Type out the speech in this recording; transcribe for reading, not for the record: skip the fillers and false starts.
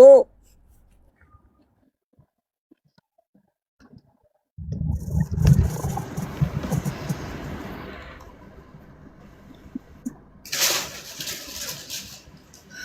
2.